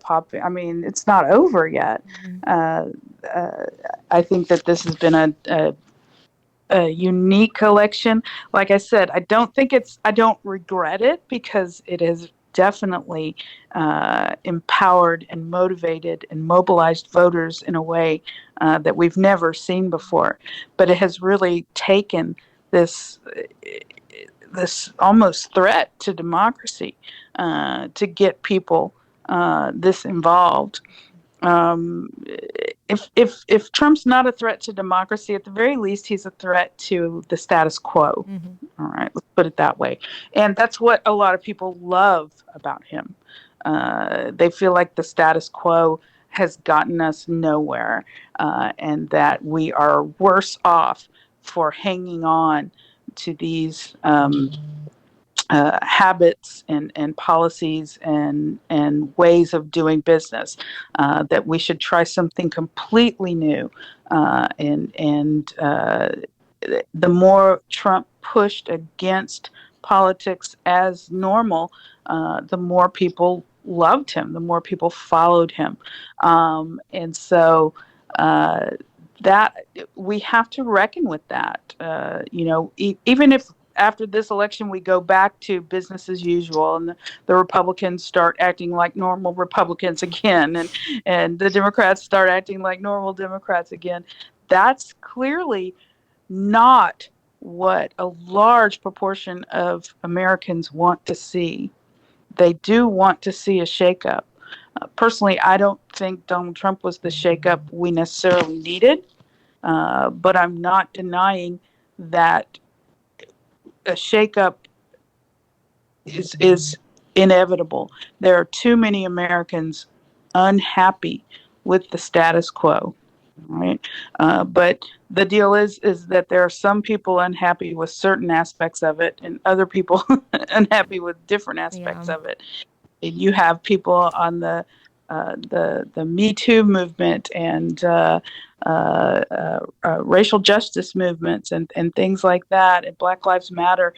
mean, it's not over yet. I think that this has been a unique election. Like I said, I don't regret it because it has definitely empowered and motivated and mobilized voters in a way that we've never seen before. But it has really taken this almost threat to democracy to get people this involved. Um, if Trump's not a threat to democracy, at the very least, he's a threat to the status quo. All right, let's put it that way. And that's what a lot of people love about him. They feel like the status quo has gotten us nowhere, and that we are worse off for hanging on to these habits and policies and ways of doing business, that we should try something completely new. And the more Trump pushed against politics as normal, the more people loved him, the more people followed him. And so that we have to reckon with that. Even if after this election we go back to business as usual and the Republicans start acting like normal Republicans again, and the Democrats start acting like normal Democrats again, that's clearly not what a large proportion of Americans want to see. They do want to see a shakeup. Personally, I don't think Donald Trump was the shakeup we necessarily needed, but I'm not denying that a shakeup is inevitable. There are too many Americans unhappy with the status quo, right? But the deal is that there are some people unhappy with certain aspects of it, and other people unhappy with different aspects of it. You have people on the Me Too movement and racial justice movements and things like that, and Black Lives Matter.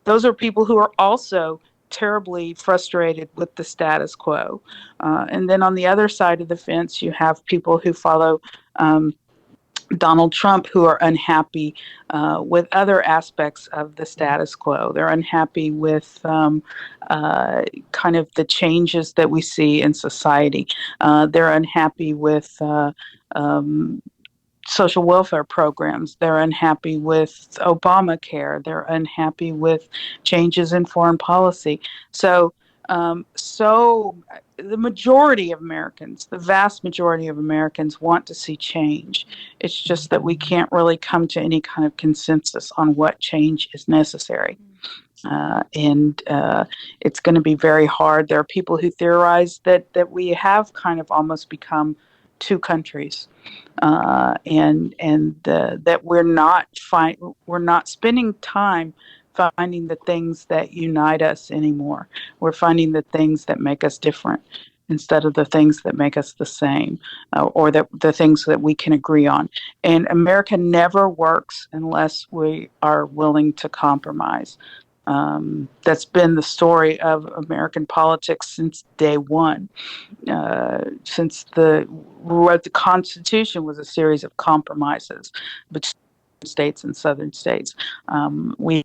Those are people who are also terribly frustrated with the status quo. And then on the other side of the fence, you have people who follow Donald Trump who are unhappy with other aspects of the status quo. They're unhappy with kind of the changes that we see in society. They're unhappy with social welfare programs. They're unhappy with Obamacare. They're unhappy with changes in foreign policy. So the majority of Americans, the vast majority of Americans want to see change. It's just that we can't really come to any kind of consensus on what change is necessary. And it's going to be very hard. There are people who theorize that we have kind of almost become two countries, and that we're not spending time finding the things that unite us anymore. We're finding the things that make us different instead of the things that make us the same, or the things that we can agree on. And America never works unless we are willing to compromise. That's been the story of American politics since day one. Since the Constitution was a series of compromises between states and southern states. We,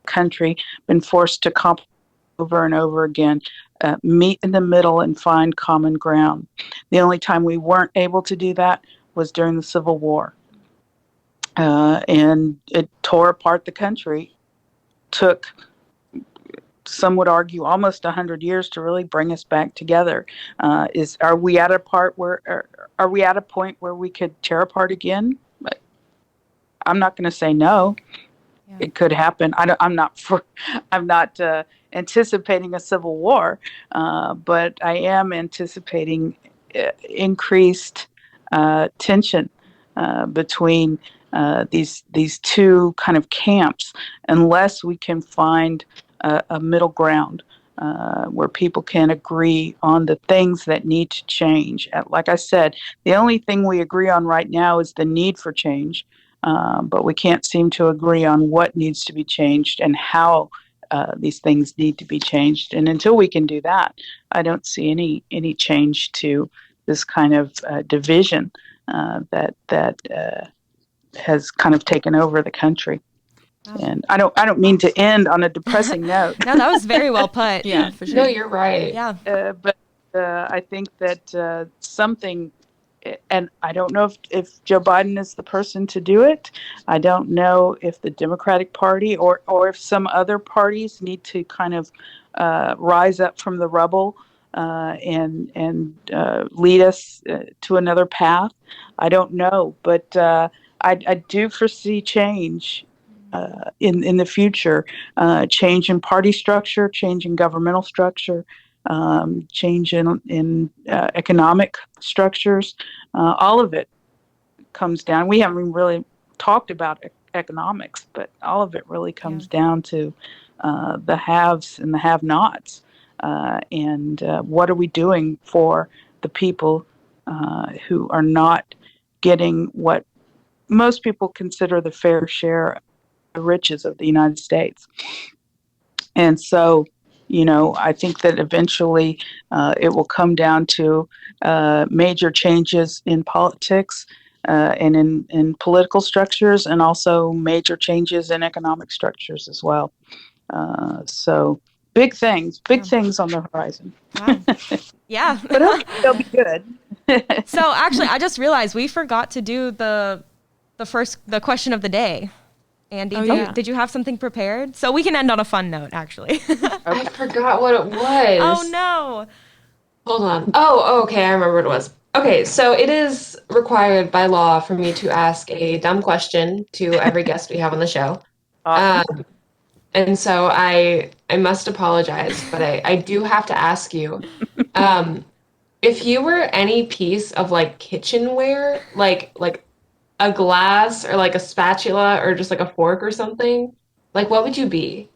country, been forced to compromise over and over again, meet in the middle and find common ground. The only time we weren't able to do that was during the Civil War. And it tore apart the country. Took, some would argue, almost 100 years to really bring us back together. Are we at a point where we could tear apart again? I'm not going to say no. Yeah. It could happen. I'm not anticipating a civil war, but I am anticipating increased tension between these two kind of camps, unless we can find a middle ground where people can agree on the things that need to change. Like I said, the only thing we agree on right now is the need for change. But we can't seem to agree on what needs to be changed and how these things need to be changed. And until we can do that, I don't see any change to this kind of division that has kind of taken over the country. And I don't mean to end on a depressing note. No, that was very well put. Yeah, for sure. No, you're right. Yeah. But I think that something, and I don't know if Joe Biden is the person to do it. I don't know if the Democratic Party or if some other parties need to kind of rise up from the rubble and lead us to another path. I don't know, but I do foresee change in the future, change in party structure, change in governmental structure, change in economic structures. All of it comes down. We haven't really talked about economics, but all of it really comes down to the haves and the have-nots. And what are we doing for the people who are not getting what most people consider the fair share of the riches of the United States? And so, I think that eventually it will come down to major changes in politics and in political structures, and also major changes in economic structures as well. So big things on the horizon. Wow. Yeah. But hopefully they'll be good. So actually, I just realized we forgot to do the question of the day. Andy, did you have something prepared? So we can end on a fun note, actually. I forgot what it was. Oh, no. Hold on. Oh, okay. I remember what it was. Okay, so it is required by law for me to ask a dumb question to every guest we have on the show. Awesome. And so I must apologize, but I do have to ask you, if you were any piece of like kitchenware, like a glass or like a spatula or just like a fork or something, like what would you be?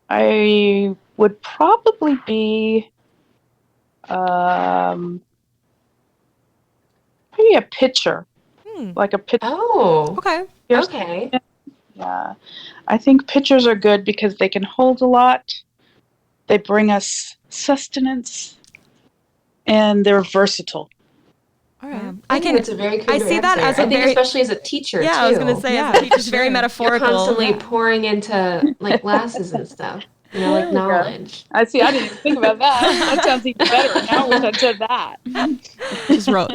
I would probably be maybe a pitcher, like a pitcher. Oh, Okay. okay. Yeah, I think pitchers are good because they can hold a lot. They bring us sustenance, and they're versatile. All right. I think it's a very creative I see that answer. as a I think very, especially as a teacher yeah, too. I was going to say, as a teacher, it's very You're metaphorical. constantly pouring into like glasses and stuff, like There we go. knowledge. I see. I didn't even think about that. That sounds even better. Now I wish I'd said that.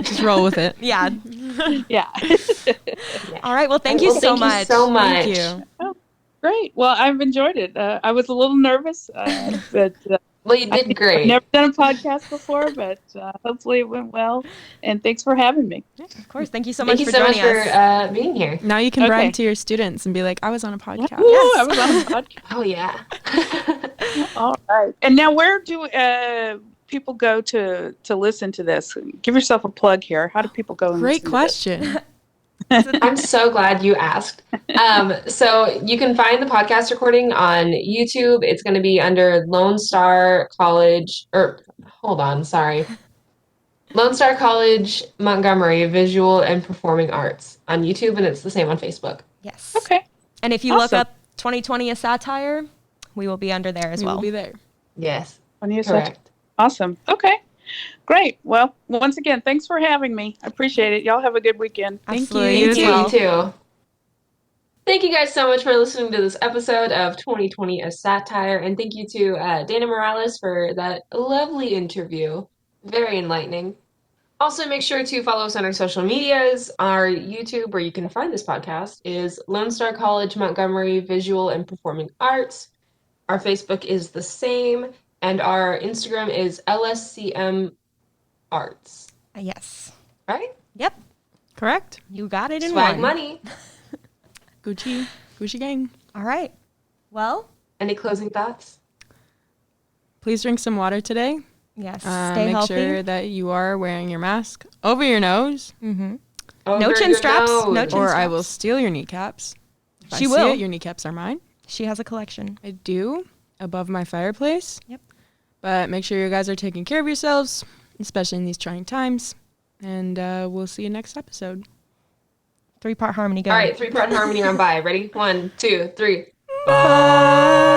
Just roll with it. Yeah. Yeah. All right. Well, thank you so much. Thank you so much. Thank you. Oh, great. Well, I've enjoyed it. I was a little nervous, but Well, you did I've great. never done a podcast before, but hopefully it went well. And thanks for having me. Of course. Thank you so much Thank you for so much joining us. for being here. Now you can Okay. brag to your students and be like, I was on a podcast. Ooh, I was on a podcast. Oh yeah. All right. And now, where do people go to listen to this? Give yourself a plug here. How do people go? And Great listen question. I'm so glad you asked. So you can find the podcast recording on YouTube. It's going to be under Lone Star College, Lone Star College Montgomery Visual and Performing Arts on YouTube, and it's the same on Facebook. Yes. Okay. And if you look Awesome. up 2020 a satire, we will be under there as We well. will be there. Yes, Correct. correct. Awesome. Okay. Great. Well, once again, thanks for having me. I appreciate it. Y'all have a good weekend. Absolutely. you. You as Thank well. you too. Thank you guys so much for listening to this episode of 2020 a Satire, and thank you to Dana Morales for that lovely interview. Very enlightening. Also, make sure to follow us on our social medias. Our YouTube, where you can find this podcast, is Lone Star College Montgomery Visual and Performing Arts. Our Facebook is the same, and our Instagram is LSC-M Arts. Yes. Right? Yep. Correct? You got it in Swag one. money. Gucci gang. All right. Well, Any closing thoughts? Please drink some water today. yes. Stay Make healthy. sure that you are wearing your mask over your nose, Mm-hmm. Over No chin your straps. nose. No chin or I straps. will steal your kneecaps. If She I will. See it, your kneecaps are mine. She has a collection. I do, above my fireplace. Yep. But make sure you guys are taking care of yourselves, especially in these trying times. And we'll see you next episode. 3-part harmony go. All right, 3-part harmony round by. Ready? 1, 2, 3. Bye.